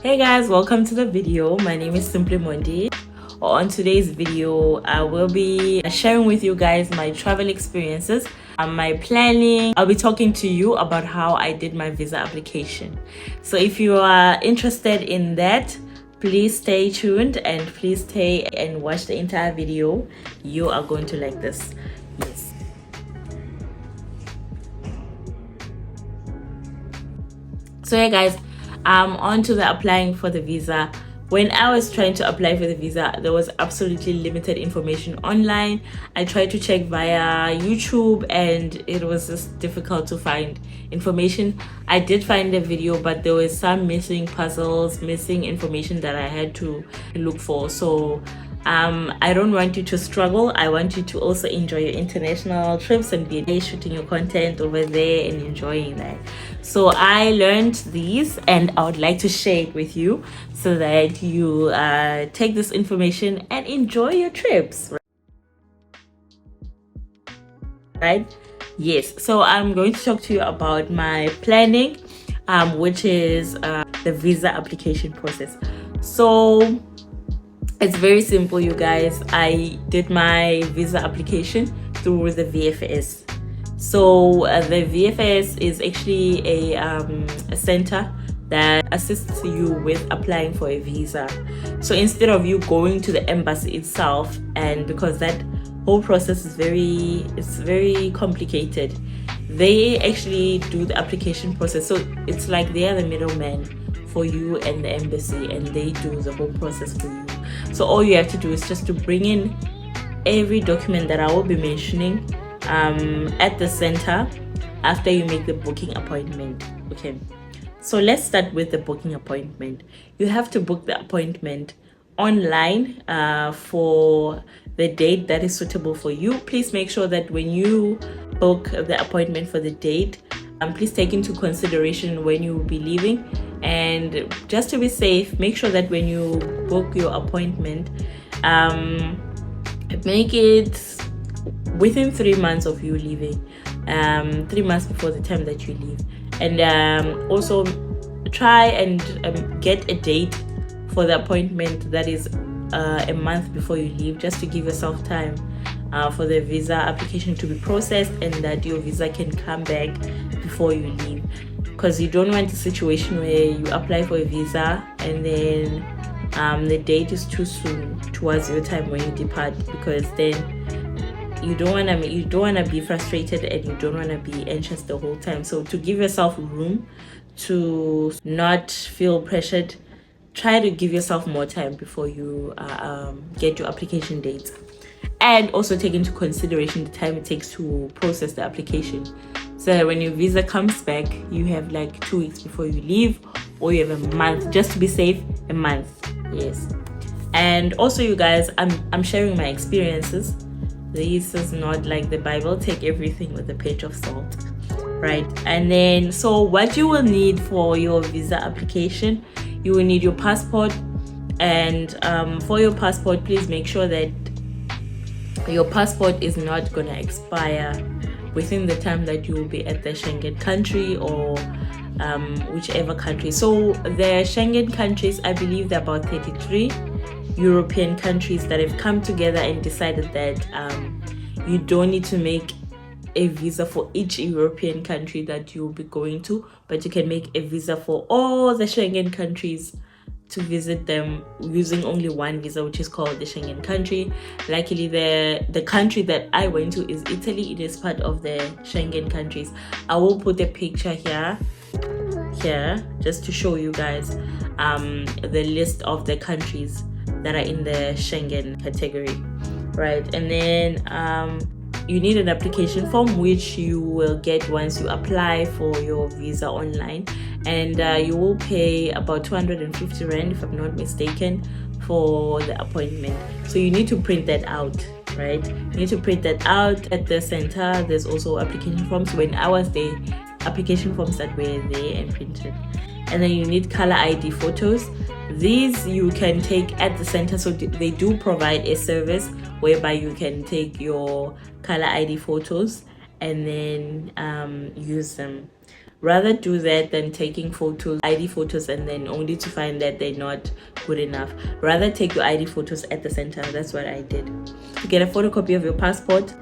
Hey guys, welcome to the video. My name is simply Mondy. On today's video, I will be sharing with you guys my travel experiences, my planning. I'll be talking to you about how I did my visa application. So if you are interested in that, please stay tuned and please stay and watch the entire video. You are going to like this. Yes. So yeah guys, on to the applying for the visa. When I was trying to apply for the visa, there was absolutely limited information online. I tried to check via YouTube and it was just difficult to find information. I did find a video, but there was some missing puzzles, missing information that I had to look for. So I don't want you to struggle. I want you to also enjoy your international trips and be shooting your content over there and enjoying that. So I learned these and I would like to share it with you so that you take this information and enjoy your trips, right? Yes, so I'm going to talk to you about my planning, which is the visa application process. So it's very simple, you guys. I did my visa application through the VFS. So the VFS is actually a center that assists you with applying for a visa. So instead of you going to the embassy itself, and because that whole process is very complicated, they actually do the application process. So it's like they are the middleman for you and the embassy, and they do the whole process for you. So all you have to do is just to bring in every document that I will be mentioning at the center after you make the booking appointment. Okay, so let's start with the booking appointment. You have to book the appointment online for the date that is suitable for you. Please make sure that when you book the appointment for the date, please take into consideration when you will be leaving. And just to be safe, make sure that when you book your appointment, make it within 3 months of you leaving, 3 months before the time that you leave. And also try and get a date for the appointment that is a month before you leave, just to give yourself time for the visa application to be processed and that your visa can come back before you leave. Because you don't want a situation where you apply for a visa and then the date is too soon towards your time when you depart, because then you don't want to be frustrated and you don't want to be anxious the whole time. So to give yourself room to not feel pressured, try to give yourself more time before you get your application date. And also take into consideration the time it takes to process the application, so that when your visa comes back, you have like 2 weeks before you leave, or you have a month, just to be safe, a month. Yes. And also, you guys, I'm sharing my experiences. This is not like the Bible. Take everything with a pinch of salt, right? And then, so what you will need for your visa application, you will need your passport. And for your passport, please make sure that your passport is not going to expire within the time that you will be at the Schengen country, or whichever country. So the Schengen countries, I believe there are about 33 European countries that have come together and decided that you don't need to make a visa for each European country that you'll be going to, but you can make a visa for all the Schengen countries to visit them using only one visa, which is called the Schengen country. Luckily, the country that I went to is Italy. It is part of the Schengen countries. I will put a picture here just to show you guys the list of the countries that are in the Schengen category, right? And then you need an application form, which you will get once you apply for your visa online, and you will pay about 250 rand, if I'm not mistaken, for the appointment. So you need to print that out, right? You need to print that out at the center. There's also application forms. When I was there, application forms that were there and printed. And then you need color ID photos. These you can take at the center. So they do provide a service whereby you can take your color ID photos and then use them, Rather do that than taking photos, ID photos, and then only to find that they're not good enough. Rather take your ID photos at the center. That's what I did. To get a photocopy of your passport,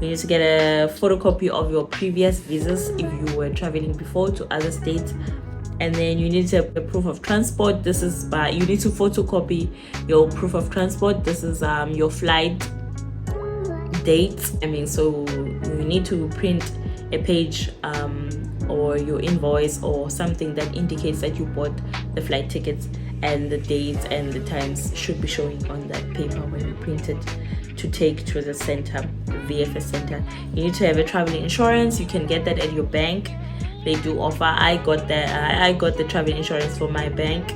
you need to get a photocopy of your previous visas if you were traveling before to other states. And then you need to have a proof of transport. This is by, you need to photocopy your proof of transport. This is your flight dates. So you need to print a page or your invoice or something that indicates that you bought the flight tickets, and the dates and the times should be showing on that paper when you print it to take to the center, the VFS center. You need to have a travel insurance. You can get that at your bank. They do offer. I got the travel insurance for my bank.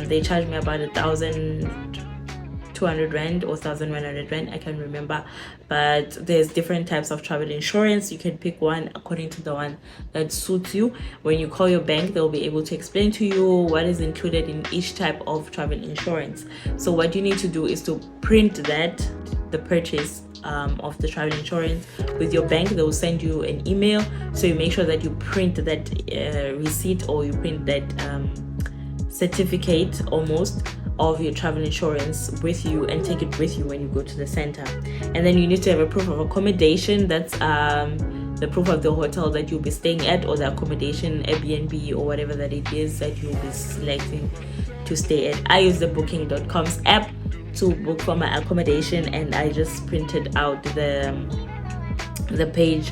They charged me about 1,200 rand or 1,100 rand, I can't remember, but there's different types of travel insurance. You can pick one according to the one that suits you. When you call your bank, they'll be able to explain to you what is included in each type of travel insurance. So what you need to do is to print the purchase of the travel insurance with your bank. They will send you an email, so you make sure that you print that receipt, or you print that certificate almost of your travel insurance with you and take it with you when you go to the center. And then you need to have a proof of accommodation. That's the proof of the hotel that you'll be staying at, or the accommodation, Airbnb or whatever that it is that you'll be selecting to stay at. I use the booking.com's app to book for my accommodation, and I just printed out the page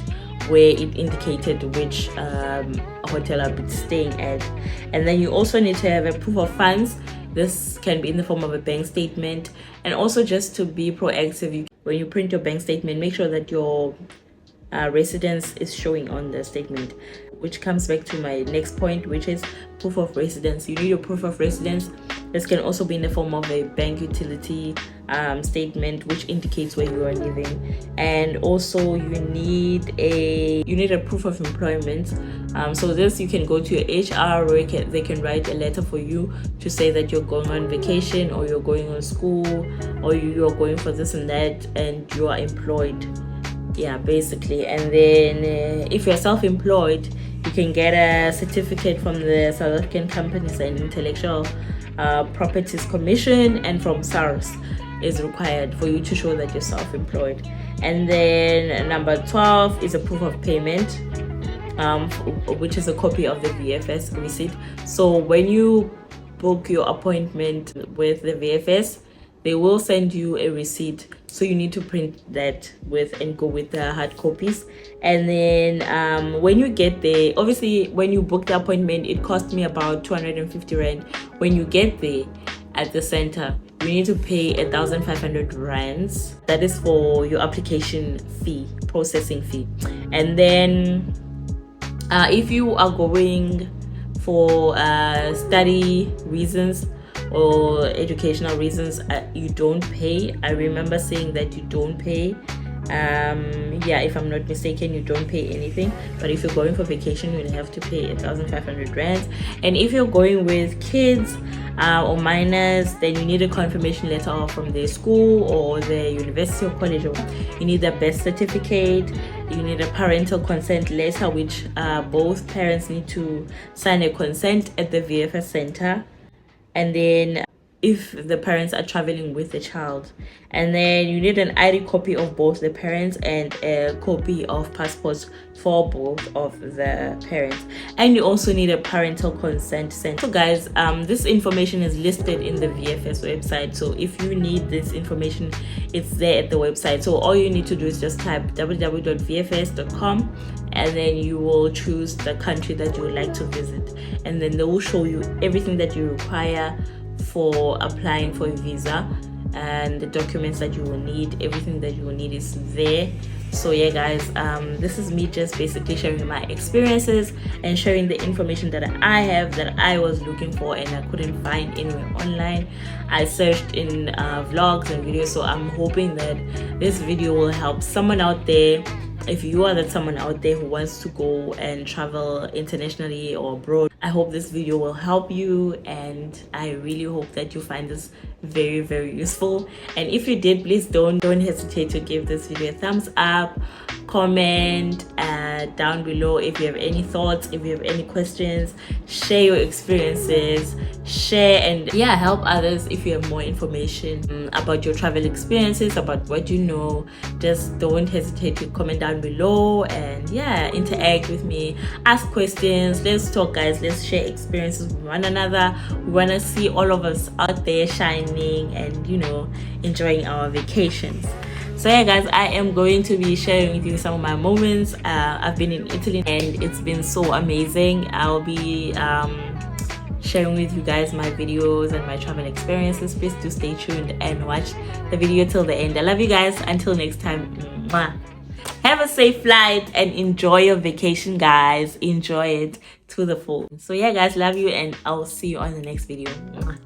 where it indicated which hotel I'll be staying at. And then you also need to have a proof of funds. This can be in the form of a bank statement. And also, just to be proactive, when you print your bank statement, make sure that your residence is showing on the statement, which comes back to my next point, which is proof of residence. You need a proof of residence. This can also be in the form of a bank utility statement, which indicates where you are living. And also you need a proof of employment. So this, you can go to your HR, or they can write a letter for you to say that you're going on vacation, or you're going on school, or you're going for this and that, and you are employed. Yeah, basically. And then if you're self-employed, you can get a certificate from the South African Companies and Intellectual Properties Commission, and from SARS is required for you to show that you're self-employed. And then number 12 is a proof of payment, which is a copy of the VFS receipt. So when you book your appointment with the VFS, they will send you a receipt, so you need to print that and go with the hard copies. And then when you get there, obviously when you book the appointment, it cost me about 250 rand. When you get there at the center, you need to pay 1,500 rands. That is for your application fee, processing fee. And then if you are going for study reasons or educational reasons, you don't pay. I remember saying that you don't pay. If I'm not mistaken, you don't pay anything. But if you're going for vacation, you'll have to pay 1,500 rands. And if you're going with kids or minors, then you need a confirmation letter from their school or the university or college. You need a birth certificate. You need a parental consent letter, which both parents need to sign a consent at the VFS center. And then if the parents are traveling with the child, and then you need an ID copy of both the parents and a copy of passports for both of the parents. And you also need a parental consent sent. So guys, this information is listed in the VFS website. So if you need this information, it's there at the website. So all you need to do is just type www.vfs.com, and then you will choose the country that you would like to visit, and then they will show you everything that you require for applying for a visa, and the documents that you will need. Everything that you will need is there. So yeah guys, this is me just basically sharing my experiences and sharing the information that I have, that I was looking for and I couldn't find anywhere online. I searched in vlogs and videos, so I'm hoping that this video will help someone out there. If you are that someone out there who wants to go and travel internationally or abroad, I hope this video will help you, and I really hope that you find this very, very useful. And if you did, please don't hesitate to give this video a thumbs up, comment, and down below. If you have any thoughts, if you have any questions, share your experiences, share, and yeah, help others. If you have more information about your travel experiences, about what you know, just don't hesitate to comment down below, and yeah, interact with me, ask questions. Let's talk, guys. Let's share experiences with one another. We want to see all of us out there shining and, you know, enjoying our vacations. So yeah, guys, I am going to be sharing with you some of my moments. I've been in Italy and it's been so amazing. I'll be sharing with you guys my videos and my travel experiences. Please do stay tuned and watch the video till the end. I love you guys. Until next time, mwah. Have a safe flight and enjoy your vacation, guys. Enjoy it to the full. So yeah, guys, love you, and I'll see you on the next video. Mwah.